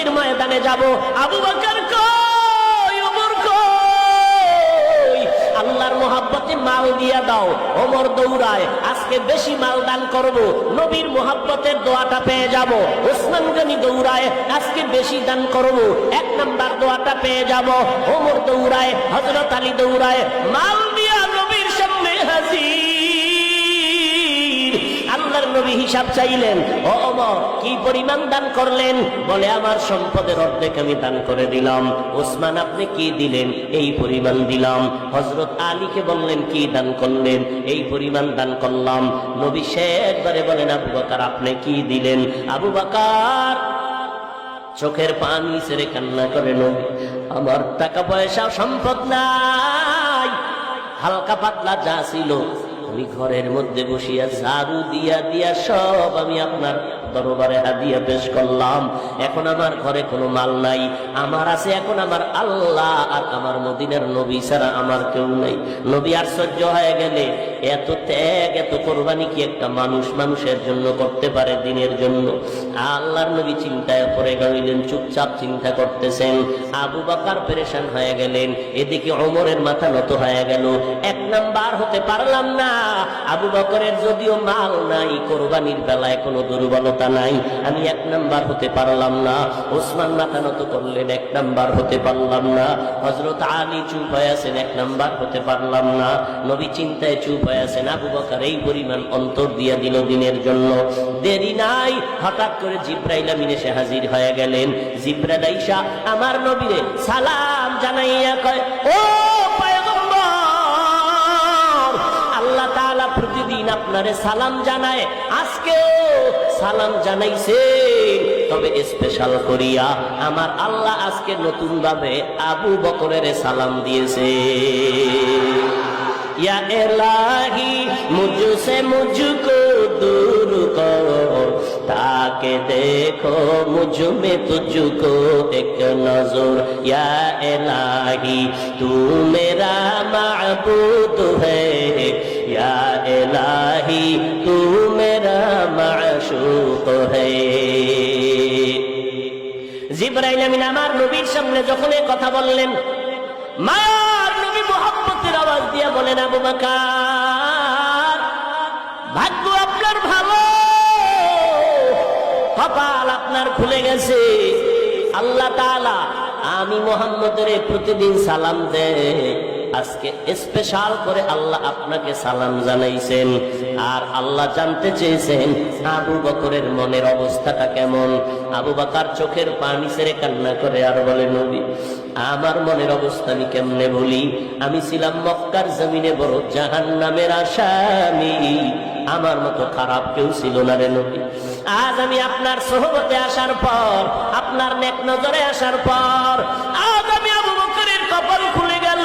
যুদ্ধের ময়দানে যাব। আবু বকর কই, ওমর কই, আল্লাহর মোহাব্বতে মাল দিয়া দাও। ওমর দৌড়ায়, আজকে বেশি মাল দান করব, নবীর মোহাব্বতের দোয়াটা পেয়ে যাব। ওসমান গনি দৌড়ায়, আজকে বেশি দান করব, 1 নাম্বার দোয়াটা পেয়ে যাব। ওমর দৌড়ায়, হযরত আলী দৌড়ায়, মাল দিয়া নবীর সামনে হাজির। আল্লাহর নবী হিসাব চাইলেন, ও ওমর কি পরিমাণ দান করলেন? বলে আমার সম্পদের অর্ধেক আমি দান করে দিলাম। ওসমান আপনি কি দিলেন? এই পরিমাণ দিলাম। হযরত আলীকে বললেন কি দান করলেন? এই পরিমাণ দান করলাম। নবী শেষবারে বলেন, আবু বকর আপনি কি দিলেন? আবু বকর চোখের পানি ছেড়ে কান্না করে, নবী আমার টাকা পয়সা সম্পদ নাই, হালকা পাতলা যা ছিল আমি ঘরের মধ্যে বসিয়া ঝাড়ু দিয়া দিয়া সব আমি আপনার দরবারে হাদিয়া পেশ করলাম। এখন আমার ঘরে কোনো মাল নাই, আমার আছে এখন আমার আল্লাহ আর আমার মদিনার নবী ছাড়া আমার কেউ নাই। নবী আশ্চর্য হয়ে গেলে, এত ত্যাগ এত কোরবানি কি একটা মানুষ মানুষের জন্য করতে পারে, দিনের জন্য? আল্লাহর নবী চিন্তায় পড়ে গেলেন, চুপচাপ চিন্তা করতেছেন। আবু বকর পেরেশান হয়ে গেলেন, এদিকে ওমরের মাথা নত হয়ে গেল। 1 নাম্বার হতে পারলাম না। আবু বকরের যদিও মাল নাই, কোরবানির বেলায় কোনো দুর্বলতা নাই, আমি 1 নাম্বার হতে পারলাম না। ওসমান মাথা নত করলেন, 1 নাম্বার হতে পারলাম না। হযরত আলী চুপ হয়ে আছেন, 1 নাম্বার হতে পারলাম না। নবী চিন্তায় চুপ হয়ে আছেন। আবু বকর এই পরিমাণ অন্তর দিয়া দিল দিনের জন্য। দেরি নাই, হঠাৎ করে জিবরাইল আমিন এসে হাজির হয়ে গেলেন। জিবরাইল আইসা আমার নবীরে সালাম জানাইয়া কয়, ও পয়গম্বর, আল্লাহ তাআলা প্রতিদিন আপনারে সালাম জানায়, আজকেও সালাম জানাইছে, তবে স্পেশাল করিয়া আমার আল্লাহ আজকে নতুন ভাবে আবু বকরের সালাম দিয়েছে। या इलाही मुझसे मुझको दूर कर, ताकि देखो मुझ में तुझको एक नजर। या इलाही तू मेरा माबूद है, या इलाही तू मेरा माशूक है। জিবরাইল আমিন আমার নবীর সামনে যখন এই কথা বললেন, মায়ার নবী মুহাম্মদের আওয়াজ দিয়ে বলেন, আবু বকর ভাগ্য আপনার ভালো, কপাল আপনার খুলে গেছে। আল্লাহ তাআলা আমি মুহাম্মদের প্রতিদিন সালাম দেয়, আজকে স্পেশাল করে আল্লাহ আপনাকে সালাম জানাইছেন। আর আল্লাহ জানতে চেয়েছেন আবু বকরের মনের অবস্থাটা কেমন। আবু বকর চোখের পানি ছেড়ে কান্না করে আর বলে, নবী আমার মনের অবস্থা আমি কেমনে বলি? আমি ছিলাম মক্কার জমিনে বড় জাহান্নামের আসামি, আমার মতো খারাপ কেউ ছিল না রে নবী। আজ আমি আপনার সোহবতে আসার পর, আপনার নেক নজরে আসার পর, আজ আমি আবু বকরের কপাল খুলে গেল।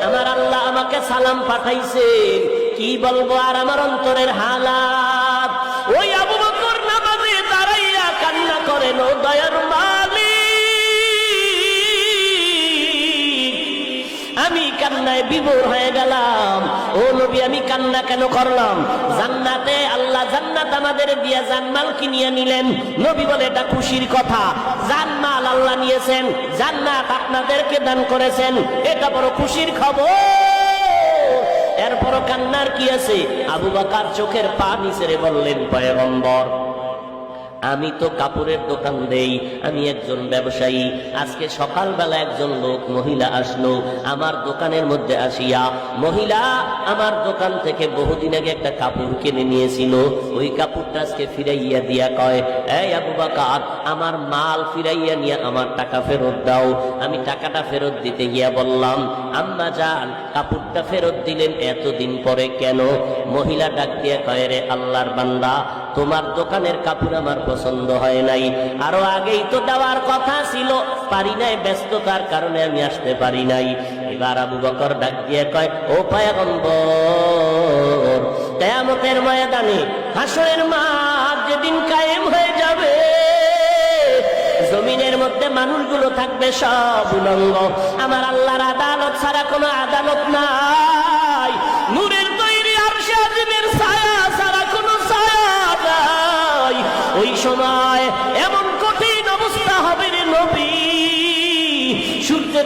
আমার আল্লাহ আমাকে সালাম পাঠাইছে, কি বলবো আর আমার অন্তরের হালাত। ওই আবু বকর নামাজে দাঁড়াইয়া কান্না করেন, ও দয়ার মালিক, আমি কান্নায় বিভোর হয়ে গেলাম। ও নবী আমি কান্না কেন করলাম? জান্নাতে আল্লাহ জান্নাত আমাদের দিয়া জানমাল কিনিয়ে নিলেন। নবী বলে এটা খুশির কথা, জানমাল আল্লাহ নিয়েছেন, জান্নাত আপনাদেরকে দান করেছেন, এটা বড় খুশির খবর। এরপরও কান্নার কি আছে? আবু বকর চোখের পানি ছেড়ে বললেন, পয়গম্বর আমি তো কাপড়ের দোকান দেই, আমি একজন ব্যবসায়ী। আজকে সকালবেলা একজন লোক মহিলা আসলো আমার দোকানের মধ্যে আসিয়া, মহিলা আমার দোকান থেকে বহুদিন আগে একটা কাপড় কিনে নিয়েছিল, ওই কাপড়টা আজকে ফিরাইয়া দিয়া কয়, এই আবু বকর আমার মাল ফিরাইয়া নিয়ে আমার টাকা ফেরত দাও। আমি টাকাটা ফেরত দিতে গিয়া বললাম, আম্মা জান কাপড়টা ফেরত দিলেন এতদিন পরে কেন? মহিলা ডাক দিয়া কয়, রে আল্লাহর বান্দা, তোমার দোকানের কাপড় আমার পছন্দ হয় নাই, আরো আগেই তো দেওয়ার কথা ছিল, পারি নাই, ব্যস্ততার কারণে আমি আসতে পারি নাই। এবার আবু বকর ডাক দিয়ে কয়, ও পয়গম্বর কিয়ামতের ময়দানে হাসরের মাঠ যেদিন কায়েম হয়ে যাবে, জমিনের মধ্যে মানুষগুলো থাকবে সব উলঙ্গ, আমার আল্লাহর আদালত ছাড়া কোনো আদালত নাই, নূরের তৈরি আরশে আজিমের ছায়া ছাড়া কোনো ছায়া নাই। ওই সময় এমন কঠিন অবস্থা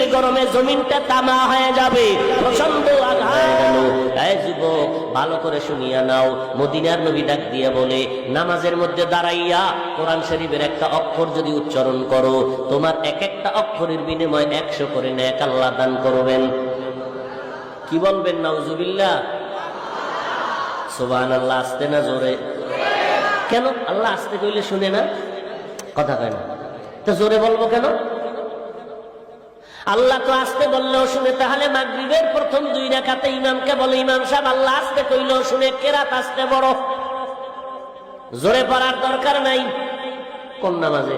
শীতের গরমে জমিনটা তামা হয়ে যাবে, প্রচন্ড আঘাত হয়ে গেল। এই যুবক, ভালো করে শুনিয়া নাও। মদিনার নবী ডাক দিয়ে বলে, নামাজের মধ্যে দাঁড়াইয়া কোরআন শরীফের একটা অক্ষর যদি উচ্চারণ করো, তোমার এক একটা অক্ষরের বিনিময়ে 100 করে নেক আল্লাহ দান করবেন। কি বলবেন? নাউজুবিল্লাহ, সুবহানাল্লাহ। আস্তে না জোরে? কেন? আল্লাহ আস্তে কইলে শুনে না, কথা কয় না, তো জোরে বলবো কেন? আল্লাহ তো আস্তে বললেও শুনে, তাহলে মাগরিবের প্রথম 2 রাকাতে ইমামকে বলে, ইমাম সাহেব আল্লাহ আস্তে কইলেও শুনে, কেরাত আস্তে বড়, জোরে পড়ার দরকার নাই। কোন নামাজে?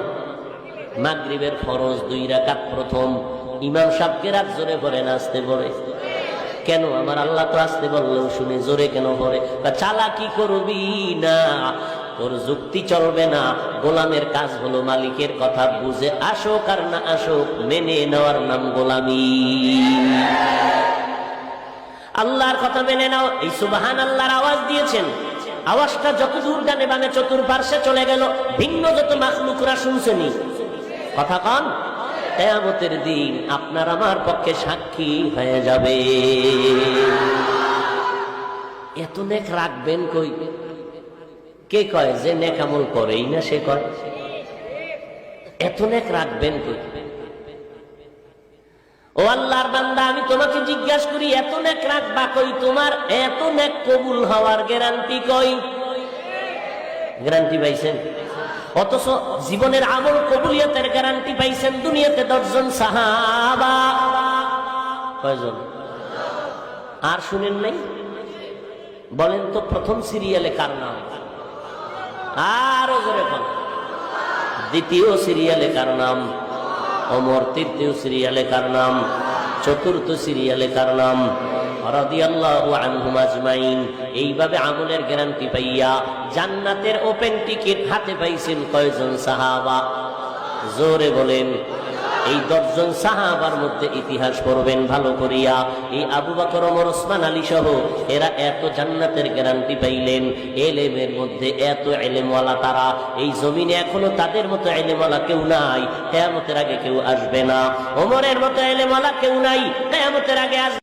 মাগরিবের ফরজ 2 রাকাত প্রথম, ইমাম সাহেব কেরাত জোরে পড়ে না আস্তে পড়ে? কেন? আমার আল্লাহ তো আস্তে বললেও শুনে, জোরে কেন পড়ে? চালাকি করবি না, তোর যুক্তি চলবে না। গোলামের কাজ হলো মালিকের কথা বুঝে আসুক আর না আসুক মেনে নেওয়ার নাম গোলামি। আল্লাহর কথা মেনে নাও। এই সুবহানাল্লাহর আওয়াজ দিয়েছেন, আওয়াজটা যত দূর ডানে বামে চতুর্পার্শ্বে চলে গেল, ভিন্ন যত মাখলুকরা শুনছেনি। কথা কন, কিয়ামতের দিন আপনার আমার পক্ষে সাক্ষী হয়ে যাবে। এত নেক রাখবেন কই? কে কয় যে নেক আমল করেই না সে কয়? এত নেক রাখবেন কই? ও আল্লাহর বান্দা, আমি তোমাকে জিজ্ঞাসা করি, এত নেক রাখবা কই? তোমার এত নেক কবুল হওয়ার গ্যারান্টি কই? গ্যারান্টি পাইছেন? অথচ জীবনের আমল কবুলিয়তের গ্যারান্টি পাইছেন দুনিয়াতে 10 জন সাহাবা। কয়জন? আর শুনেন নাই? বলেন তো, প্রথম সিরিয়ালে কার নাম? আরো জোরে বলেন। দ্বিতীয় সিরিয়ালে কার নাম? ওমর। তৃতীয় সিরিয়ালে কার নাম? চতুর্থ সিরিয়ালে কার নাম? রাদিয়াল্লাহু আনহুম আজমাইন। এইভাবে আমলের গ্যারান্টি পাইয়া জান্নাতের ওপেন টিকিট হাতে পাইছেন কয়জন সাহাবা? জোরে বলেন। এই 10 জন সাহাবার মধ্যে ইতিহাস পড়বেন ভালো করিয়া। এই আবু বকর, ওমর, ওসমান, আলী সহ এরা এত জান্নাতের গ্যারান্টি পাইলেন। এলেমের মধ্যে এত এলেমওয়ালা তারা, এই জমিনে এখনো তাদের মতো এলেমওয়ালা কেউ নাই, কিয়ামতের আগে কেউ আসবে না। ওমরের মতো এলেমওয়ালা কেউ নাই, কিয়ামতের আগে আসবে।